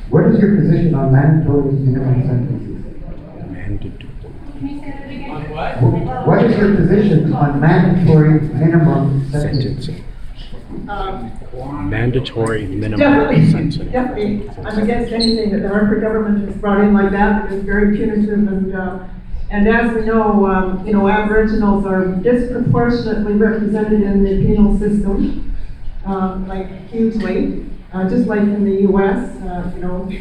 What is your position on mandatory minimum sentences? On what? What is your position on mandatory minimum sentences? Mandatory minimum sentencing. Definitely. I'm against anything that the Harper government has brought in like that, because it's very punitive and as we know, Aboriginals are disproportionately represented in the penal system, like hugely, just like in the U.S.,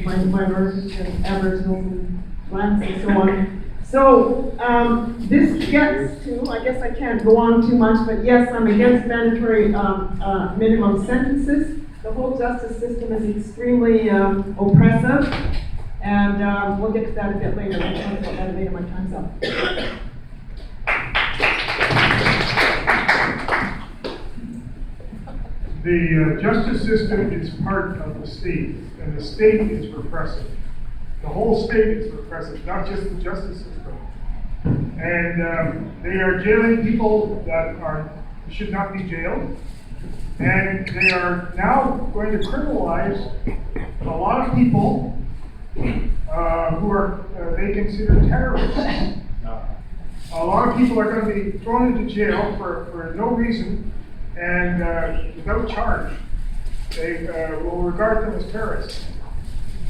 minorities and Aboriginals and blacks and so on. So this gets to, I guess I can't go on too much, but yes, I'm against mandatory minimum sentences. The whole justice system is extremely oppressive, and we'll get to that a bit later. I'll talk about that later, my time's up. The justice system is part of the state, and the state is repressive. The whole state is repressive, not just the justice system. And they are jailing people that should not be jailed. And they are now going to criminalize a lot of people who are they consider terrorists. A lot of people are going to be thrown into jail for no reason and without charge. They will regard them as terrorists.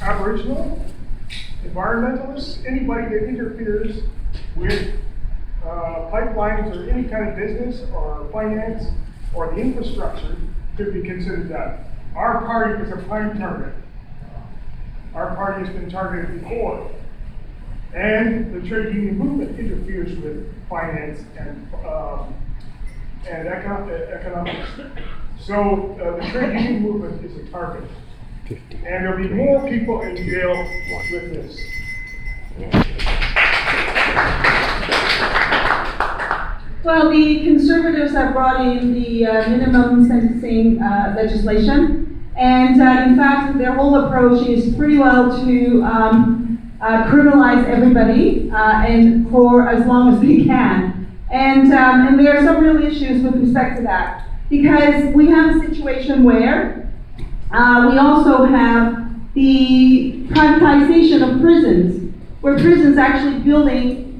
Aboriginal, environmentalists, anybody that interferes with pipelines or any kind of business or finance or the infrastructure could be considered that. Our party is a prime target. Our party has been targeted before. And the trade union movement interferes with finance and economics. So the trade union movement is a target. And there'll be more people in jail with this. Well, the Conservatives have brought in the minimum sentencing legislation, and in fact, their whole approach is pretty well to criminalize everybody, and for as long as they can. And there are some real issues with respect to that, because we have a situation where we also have the privatization of prisons, where prisons actually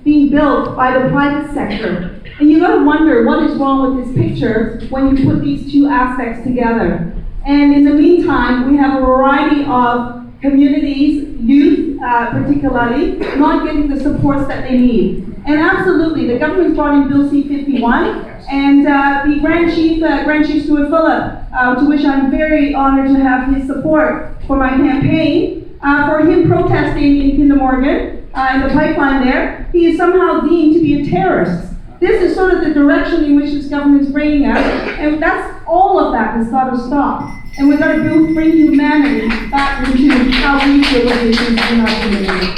being built by the private sector. And you gotta wonder what is wrong with this picture when you put these two aspects together. And in the meantime, we have a variety of communities, youth particularly, not getting the supports that they need. And absolutely, the government's brought in Bill C-51, and the Grand Chief Stuart Phillip, to which I'm very honored to have his support for my campaign, for him protesting in Kinder Morgan, in the pipeline there, he is somehow deemed to be a terrorist. This is sort of the direction in which this government is bringing us, and that's all of that has got to stop. And we've got to bring humanity back into how we deal with issues in our community.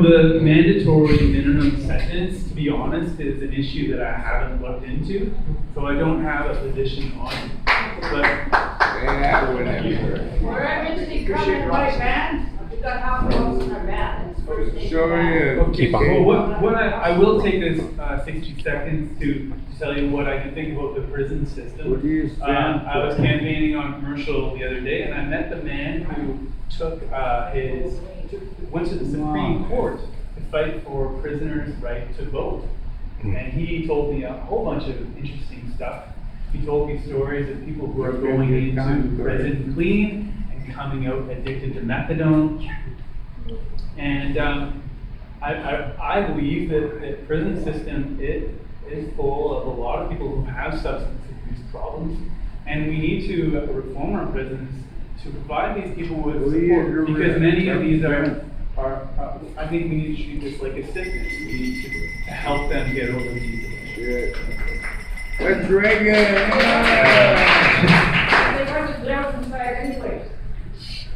The mandatory minimum sentence, to be honest, is an issue that I haven't looked into, so I don't have a position on it. But We're originally coming by van. We got half of us in our van. okay, well, what I will take this 60 seconds to tell you what I can think about the prison system. I was campaigning on a commercial the other day, and I met the man who went to the Supreme Court to fight for prisoners' right to vote. And he told me a whole bunch of interesting stuff. He told me stories of people who are going into prison clean and coming out addicted to methadone. And I believe that the prison system is full of a lot of people who have substance abuse problems, and we need to reform our prisons to provide these people with support, because many of these are I think we need to treat this like assistance. We need to help them get over these issues. Let's drink it. They weren't just there inside anyways.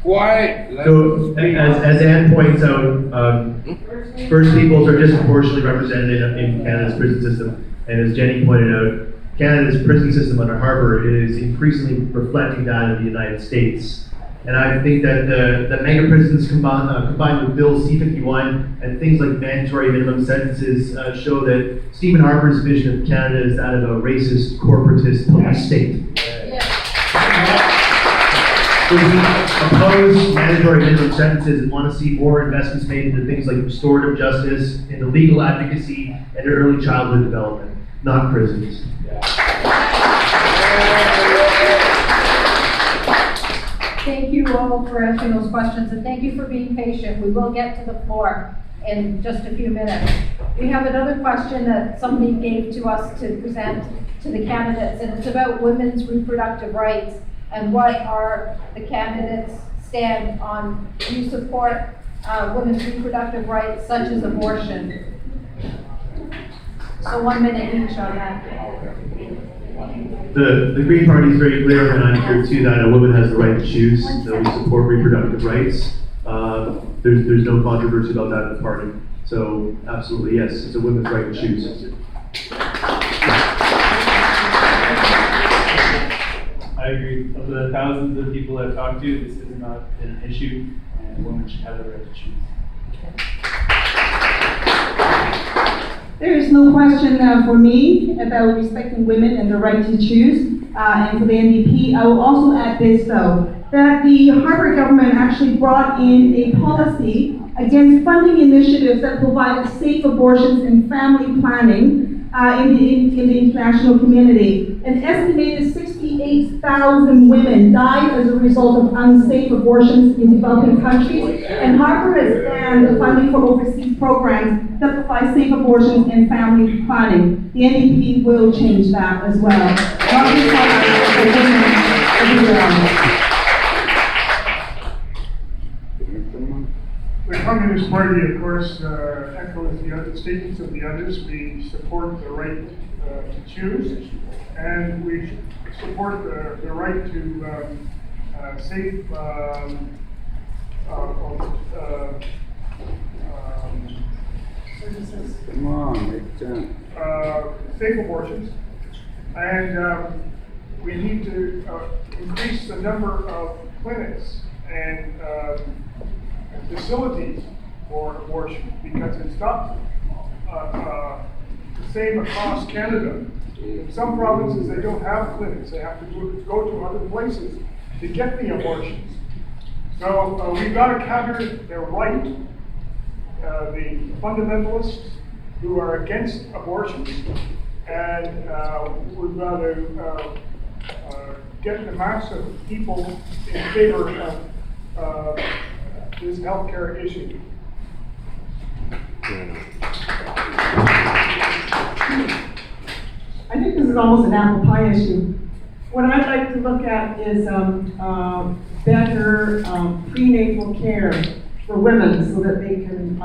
Quiet. So, as Anne points out, First Peoples are disproportionately represented in Canada's prison system, and as Jenny pointed out, Canada's prison system under Harper is increasingly reflecting that of the United States. And I think that the mega prisons combined with Bill C-51 and things like mandatory minimum sentences show that Stephen Harper's vision of Canada is that of a racist, corporatist police state. So we oppose mandatory minimum sentences and want to see more investments made into things like restorative justice, into legal advocacy, and early childhood development, not prisons. Thank you all for asking those questions, and thank you for being patient. We will get to the floor in just a few minutes. We have another question that somebody gave to us to present to the candidates, and it's about women's reproductive rights and what are the candidates' stand on. Do you support women's reproductive rights, such as abortion? So 1 minute each on that. The Green Party is very clear, and I'm here too, that a woman has the right to choose, so we support reproductive rights. There's no controversy about that in the party. So absolutely, yes, it's a woman's right to choose. I agree. Of the thousands of people I've talked to, this is not an issue, and women should have the right to choose. There is no question for me about respecting women and the right to choose. And for the NDP, I will also add this though, that the Harper government actually brought in a policy against funding initiatives that provide safe abortions and family planning in the international community. An estimated 68,000 women died as a result of unsafe abortions in developing countries, and Harper has banned the funding for overseas programs that provide safe abortions and family planning. The NDP will change that as well. Not just for The Communist Party, of course, echoes the other statements of the others. We support the right to choose, and we support the right to safe Come on, make sense. safe abortions, and we need to increase the number of clinics and facilities for abortion, because it's not the same across Canada. In some provinces, they don't have clinics. They have to go to other places to get the abortions. So we've got to counter their right, the fundamentalists who are against abortions, and we've got to get the mass of people in favor of this healthcare issue. I think this is almost an apple pie issue. What I'd like to look at is better prenatal care for women so that they can,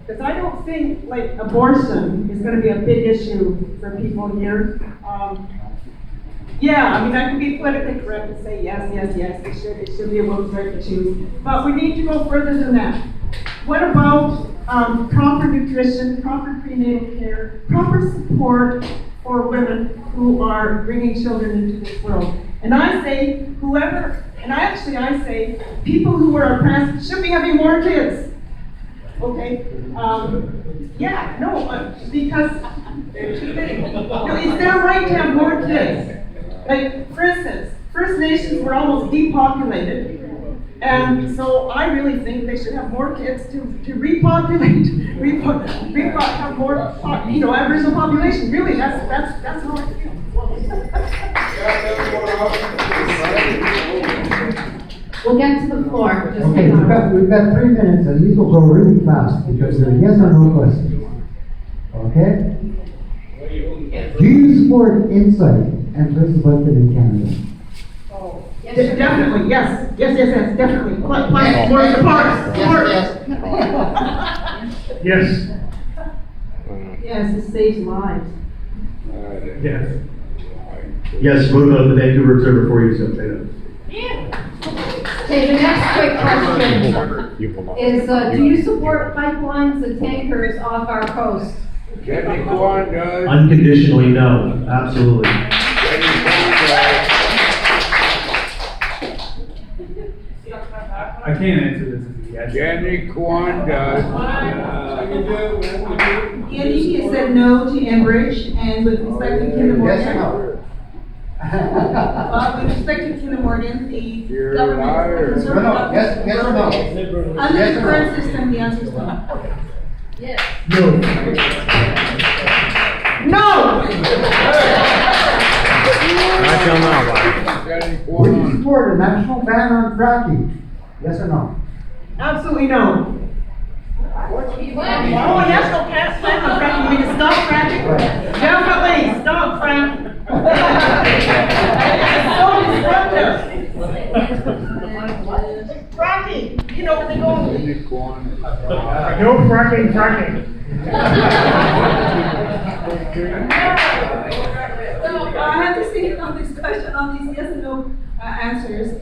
because I don't think like abortion is going to be a big issue for people here. Yeah, I mean, I can be politically correct and say yes, it should be a woman's right to choose. But we need to go further than that. What about proper nutrition, proper prenatal care, proper support for women who are bringing children into this world? And I say, I say, people who are oppressed should be having more kids. Okay? Because they're too many. No, it's their right to have more kids. Like, for instance, First Nations were almost depopulated. And so I really think they should have more kids to repopulate, have more, Aboriginal population. Really, that's how I feel. We'll get to the floor. Just Okay, hang on. we've got 3 minutes, and these will go really fast because they're yes or no questions. Okay? Do you support insight and first elected in Canada? Definitely, yes, definitely. Plus, more support. Yes. Yes, it saves lives. Yes. Yes, what about the Vancouver Observer 4 years ago? Say that. Okay, the next quick question You will not. is, do you support pipelines and tankers off our coast? Jenny Kwan does. Unconditionally, no. Absolutely. I can't answer this as a yes. Jenny Kwan does. The NDP has said no to Enbridge, and with respect to Kinder Yes or Morgan. Well, with respect to Kinder Morgan, the You're a government, liar. the conservative No, no, government. yes, yes or no? Under Yes the or current no? system, the answer is no. No. No! I feel now, Got any Would you Kwan? support a national ban on fracking? Yes or no? Absolutely no. Oh, yes, no, can't stand the fracking, we can stop fracking. Definitely, stop fracking. It's so destructive. Fracking, you know, they go. Any Kwan? No fracking. So I have to see on this question, on these yes and no answers.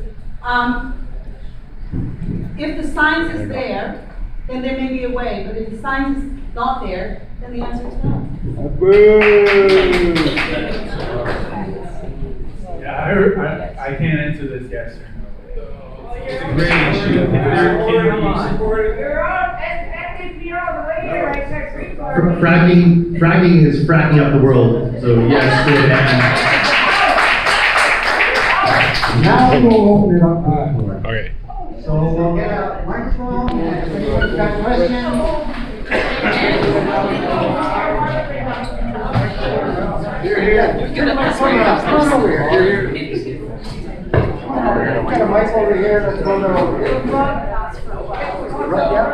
If the science is there, then there may be a way, but if the science is not there, then the answer is no. Boo! Yeah, I can't answer this yes or no. It's a great issue. If there can be You're on, and you're on the way here, right next week. Fracking is fracking up the world, so yes, to an Now we'll open it up to the floor. Okay. So we'll get a microphone, and if anyone's got questions. Here. Come on over here. Got a mic over here, let's go over here. Right, yeah.